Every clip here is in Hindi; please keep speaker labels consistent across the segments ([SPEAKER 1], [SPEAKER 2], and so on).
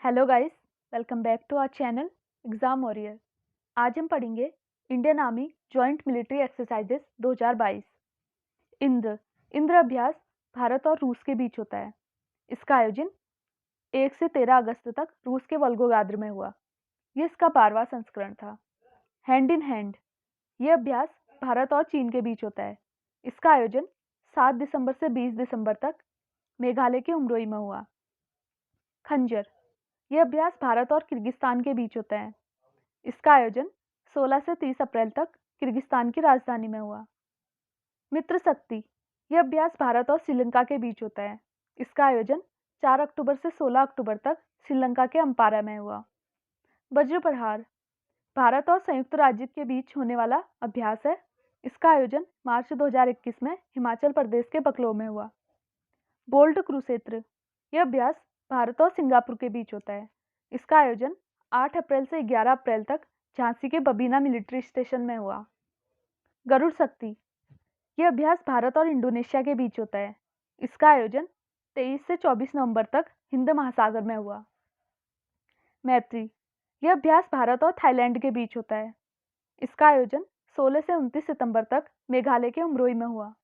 [SPEAKER 1] Hello guys, welcome back to our channel exam warrior. आज हम पढ़ेंगे Indian army joint military exercises 2022। Indra Indra अभ्यास भारत और रूस के बीच होता है। इसका आयोजन 1 से 13 अगस्त तक रूस के वोल्गोग्राद में हुआ। ये इसका 12वां संस्करण था। हैंड इन हैंड ये अभ्यास भारत और चीन के बीच होता है। इसका आयोजन 7 दिसंबर से 20 दिसंबर तक मेघालय के उमरोई में हुआ। खंजर यह अभ्यास भारत और किर्गिस्तान के बीच होता है। इसका आयोजन 16 से 30 अप्रैल तक किर्गिस्तान की राजधानी में हुआ। मित्र शक्ति यह अभ्यास भारत और श्रीलंका के बीच होता है। इसका आयोजन 4 अक्टूबर से 16 अक्टूबर तक श्रीलंका के अंपारा में हुआ। वज्र प्रहार भारत और संयुक्त राज्य के बीच होने वाला अभ्यास है। इसका आयोजन मार्च 2021 में हिमाचल प्रदेश के बकलो में हुआ। बोल्ट कुरुक्षेत्र यह अभ्यास भारत और सिंगापुर के बीच होता है। इसका आयोजन 8 अप्रैल से 11 अप्रैल तक झांसी के बबीना मिलिट्री स्टेशन में हुआ। गरुड़ शक्ति यह अभ्यास भारत और इंडोनेशिया के बीच होता है। इसका आयोजन 23 से 24 नवंबर तक हिंद महासागर में हुआ। मैत्री यह अभ्यास भारत और थाईलैंड के बीच होता है। इसका आयोजन 16 से 29 सितंबर तक मेघालय के उमरोई में हुआ।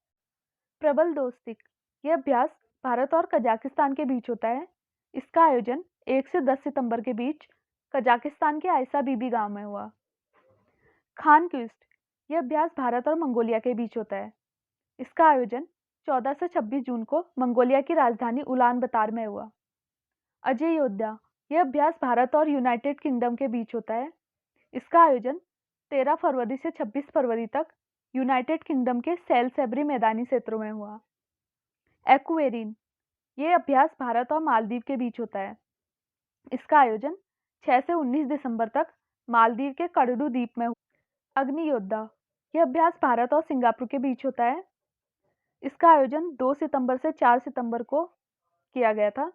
[SPEAKER 1] प्रबल दोस्तिक यह अभ्यास भारत और कजाकिस्तान के बीच होता है। इसका आयोजन 1 से 10 सितंबर के बीच कजाकिस्तान के आयसा बीबी गांव में हुआ। खान क्विस्ट यह अभ्यास भारत और मंगोलिया के बीच होता है। इसका आयोजन 14 से 26 जून को मंगोलिया की राजधानी उलान बतार में हुआ। अजय योद्धा यह अभ्यास भारत और यूनाइटेड किंगडम के बीच होता है। इसका आयोजन 13 फरवरी से 26 फरवरी तक यूनाइटेड किंगडम के सेल्सबरी मैदानी क्षेत्रों में हुआ। एक्वेरिन ये अभ्यास भारत और मालदीव के बीच होता है। इसका आयोजन 6 से 19 दिसंबर तक मालदीव के कड़डू द्वीप में हुआ। अग्नि योद्धा यह अभ्यास भारत और सिंगापुर के बीच होता है। इसका आयोजन 2 सितंबर से 4 सितंबर को किया गया था।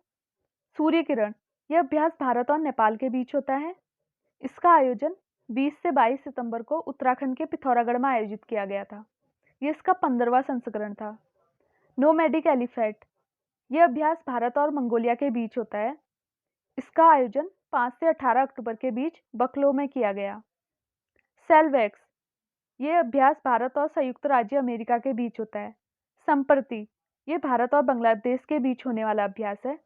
[SPEAKER 1] सूर्य किरण यह अभ्यास भारत और नेपाल के बीच होता है। इसका आयोजन 20 से 22 सितंबर को उत्तराखंड के पिथौरागढ़ में आयोजित किया गया था। यह इसका 15वां संस्करण था। नोमैडिक एलिफेंट यह अभ्यास भारत और मंगोलिया के बीच होता है। इसका आयोजन 5 से 18 अक्टूबर के बीच बकलो में किया गया। सेल्वैक्स यह अभ्यास भारत और संयुक्त राज्य अमेरिका के बीच होता है। संप्रति यह भारत और बांग्लादेश के बीच होने वाला अभ्यास है।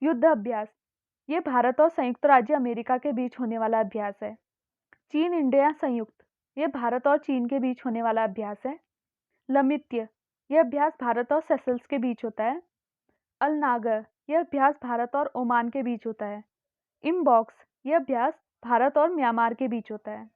[SPEAKER 1] युद्ध अभ्यास यह भारत और संयुक्त राज्य अमेरिका के बीच होने वाला अभ्यास है। चीन इंडिया संयुक्त यह भारत और चीन के बीच होने वाला अभ्यास है। लमित्य यह अभ्यास भारत और सेशल्स के बीच होता है। अल नागर यह अभ्यास भारत और ओमान के बीच होता है। इमबॉक्स यह अभ्यास भारत और म्यांमार के बीच होता है।